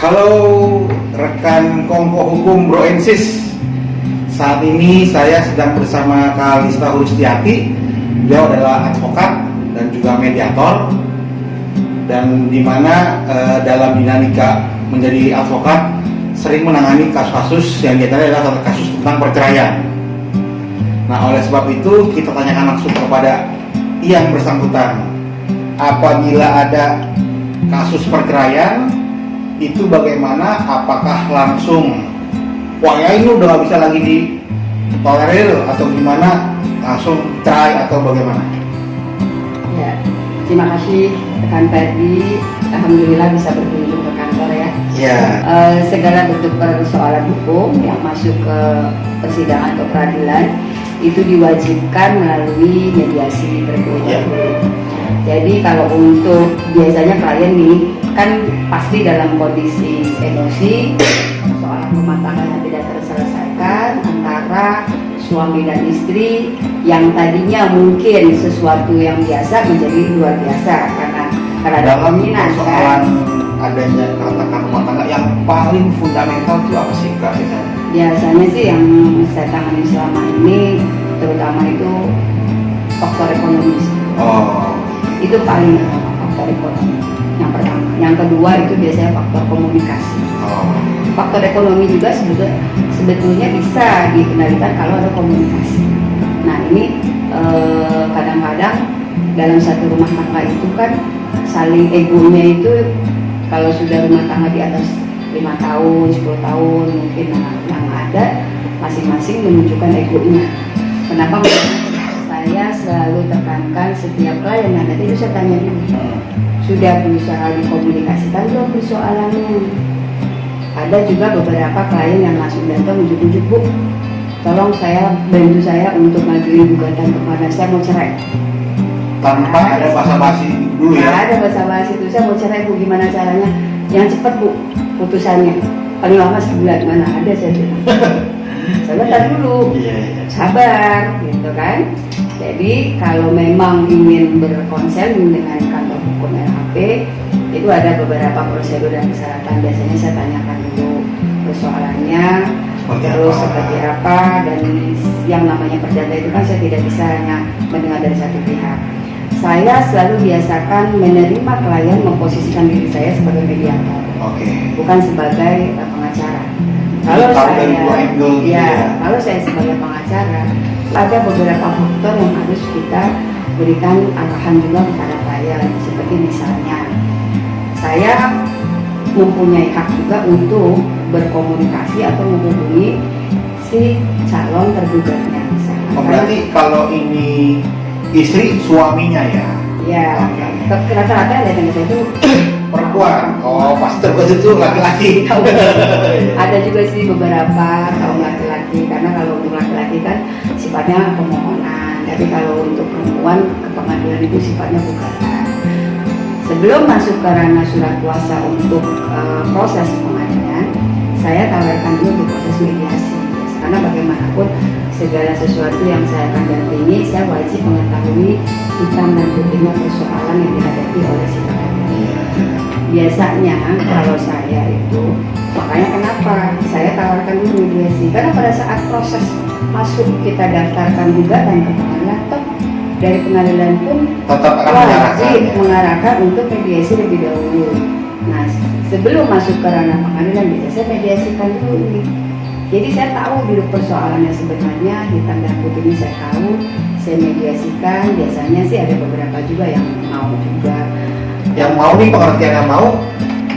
Halo rekan Kongko Hukum Bro Ensis. Saat ini saya sedang bersama Kak Lista Hulistiati. Beliau adalah advokat dan juga mediator. Dan di mana dalam dinamika menjadi advokat sering menangani kasus-kasus yang diantaranya adalah kasus tentang perceraian. Nah, oleh sebab itu kita tanyakan langsung kepada yang bersangkutan. Apabila ada kasus perceraian itu bagaimana? Apakah langsung wah ya ini udah gak bisa lagi ditolerir atau gimana, langsung cerai atau bagaimana? Ya, terima kasih rekan Ferdi. Alhamdulillah bisa berkunjung ke kantor ya. Ya. Segala bentuk persoalan hukum yang masuk ke persidangan atau peradilan itu diwajibkan melalui mediasi terlebih dahulu. Jadi kalau untuk biasanya klien nih kan pasti dalam kondisi emosi, persoalan rumah tangga yang tidak terselesaikan antara suami dan istri yang tadinya mungkin sesuatu yang biasa menjadi luar biasa karena ada Dalam keinginan persoalan adanya keretakan rumah tangga yang paling fundamental itu apa sih Kak? Biasanya sih yang saya tangani selama ini terutama itu faktor ekonomi. Itu paling faktor ekonomi yang pertama. Yang kedua itu biasanya faktor komunikasi. Faktor ekonomi juga sebetulnya bisa dikendalikan kalau ada komunikasi. Nah ini kadang-kadang dalam satu rumah tangga itu kan saling egonya itu kalau sudah rumah tangga di atas 5 tahun, 10 tahun mungkin yang ada masing-masing menunjukkan egonya. Kenapa? Saya selalu tekankan setiap klien yang ada itu saya tanya dulu, sudah berusaha dikomunikasikan belum persoalannya? Ada juga beberapa klien yang langsung datang ujuk-ujuk, Bu, tolong bantu saya untuk ngajuin gugatan kepada saya mau cerai. Tanpa ada basa-basi dulu ya? Ada basa-basi itu, saya mau cerai Bu, gimana caranya? Yang cepat Bu, putusannya paling lama sebulan, mana ada saya bilang. Sabar dulu, sabar gitu kan. Jadi kalau memang ingin berkonsen dengan kantor hukum LHP itu ada beberapa prosedur dan persyaratan. Biasanya saya tanyakan dulu persoalannya, seperti apa, dan yang namanya perdata itu kan saya tidak bisa hanya mendengar dari satu pihak. Saya selalu biasakan menerima klien memposisikan diri saya sebagai mediator, bukan sebagai pengacara. Kalau kalau saya sebagai pengacara, ada beberapa faktor yang harus kita berikan arahan juga kepada klien. Seperti misalnya, saya mempunyai hak juga untuk berkomunikasi atau menghubungi si calon tergugahnya. Berarti kalau ini istri, suaminya ya? Ya, rata-rata yang datang itu perempuan. Pasti tergugat itu laki-laki. Ada juga sih beberapa kaum laki-laki, karena kalau untuk laki-laki kan sifatnya permohonan, tapi kalau untuk perempuan ke pengadilan itu sifatnya gugatan. Sebelum masuk ke ranah surat kuasa untuk proses pengadilan, saya tawarkan dulu untuk proses mediasi, karena bagaimanapun segala sesuatu yang saya akan dampingi, saya wajib mengetahui hitam dan putihnya persoalan yang dihadapi oleh si klien. Biasanya kalau saya itu, makanya kenapa saya tawarkan dulu mediasi, karena pada saat proses masuk kita daftarkan gugatan ke pengadilan, dari pengadilan pun tetap akan wajib mengarahkan untuk mediasi lebih dahulu. Nah, sebelum masuk ke ranah pengadilan bisa saya mediasikan dulu nih. Jadi saya tahu dulu persoalannya sebenarnya, hitam dan putihnya saya tahu, saya mediasikan. Biasanya sih ada beberapa juga yang mau juga. Yang mau nih, pengertiannya mau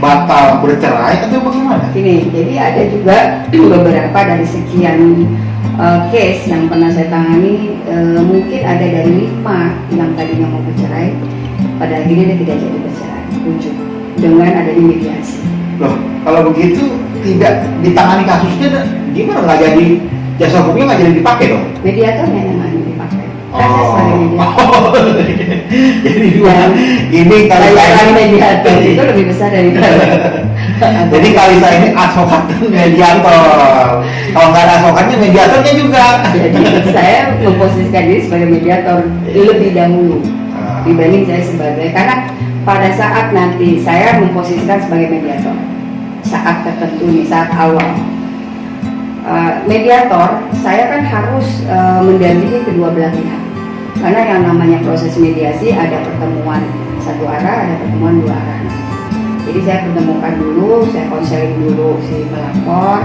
batal bercerai atau bagaimana? Ini, jadi ada juga beberapa dari sekian case yang pernah saya tangani, mungkin ada dari 5 yang tadinya mau bercerai, pada akhirnya dia tidak jadi bercerai, ujung dengan adanya mediasi. Loh, kalau begitu tidak ditangani kasusnya, gimana nggak jadi jasa hukumnya nggak jadi dipakai dong? Mediatornya yang nggak dipakai. Jadi ini kali saya mediator itu lebih besar daripada. Jadi kali saya ini advokat mediator. Kalau nggak ada advokatnya, mediatornya juga. Jadi saya memposisikan diri sebagai mediator lebih dahulu dibanding saya sebagai, karena pada saat nanti saya memposisikan sebagai mediator, saat tertentu nih, saat awal. Mediator, saya kan harus mendampingi kedua belah pihak, karena yang namanya proses mediasi ada pertemuan satu arah, ada pertemuan dua arah. Jadi saya pertemukan dulu, saya konseling dulu si pelapor,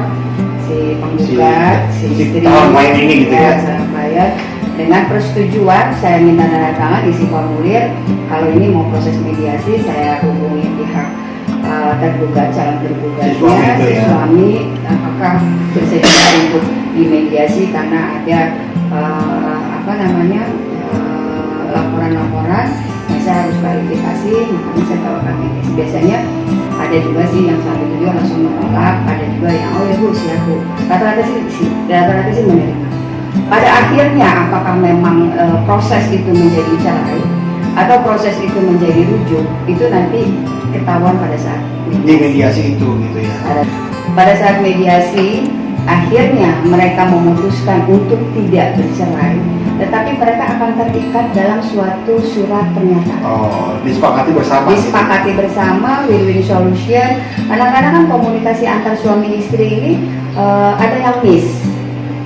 si penggugat, si istri, main ini gitu ya. Saya dengan persetujuan saya minta tanda tangan isi formulir. Kalau ini mau proses mediasi, saya hubungi pihak tergugat, calon tergugatnya, si suami, apakah bersedia untuk dimediasi karena ada laporan-laporan yang saya harus klarifikasi, makanya saya tawarkan mediasi. Biasanya ada juga sih yang sampai itu juga langsung menolak, ada juga yang oh ya bu siap bu. Rata-rata sih menerima. Pada akhirnya apakah memang proses itu menjadi cerai atau proses itu menjadi rujuk, itu nanti ketahuan pada saat mediasi itu gitu ya. Pada saat mediasi akhirnya mereka memutuskan untuk tidak bercerai, tetapi mereka akan terikat dalam suatu surat pernyataan. Oh, disepakati bersama. Disepakati bersama, win-win solution. Kadang-kadang kan komunikasi antar suami istri ini ada yang miss.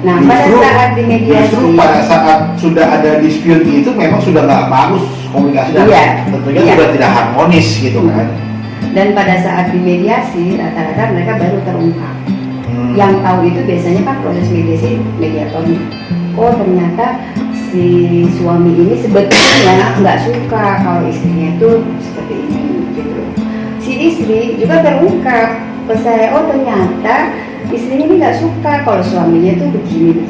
Nah, pada saat di mediasi, justru pada saat sudah ada dispute itu memang sudah nggak bagus komunikasi dan tentunya sudah tidak harmonis gitu kan. Dan pada saat di mediasi rata-rata mereka baru terungkap. Yang tahu itu biasanya kan proses mediasi mediatornya. Oh ternyata si suami ini sebetulnya nggak suka kalau istrinya itu seperti ini gitu. Si istri juga terungkap ke saya, oh ternyata istrinya ini nggak suka kalau suaminya itu begini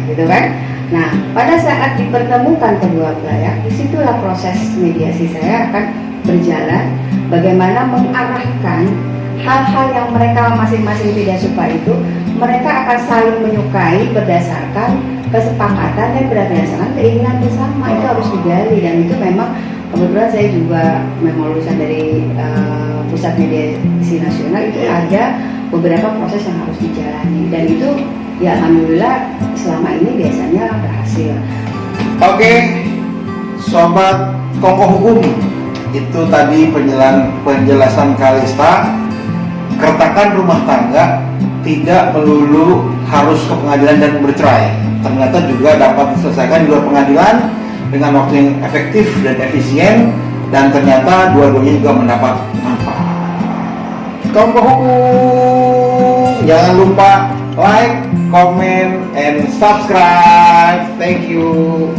gitu kan. Nah pada saat dipertemukan kedua belah, disitulah proses mediasi saya akan berjalan, bagaimana mengarahkan hal-hal yang mereka masing-masing tidak suka itu, mereka akan saling menyukai berdasarkan kesepakatan dan berdasarkan keinginan bersama. Itu harus digali, dan itu memang kebetulan saya juga memang lulusan dari Pusat Mediasi Nasional, itu ada beberapa proses yang harus dijalani, dan itu ya alhamdulillah selama ini biasanya berhasil. Oke, sobat Kongko Hukum, itu tadi penjelasan Kalista. Keretakan rumah tangga tidak melulu harus ke pengadilan dan bercerai. Ternyata juga dapat diselesaikan di luar pengadilan dengan waktu yang efektif dan efisien, dan ternyata dua-duanya juga mendapat manfaat. Kongko Hukum, jangan lupa like, comment, and subscribe. Thank you.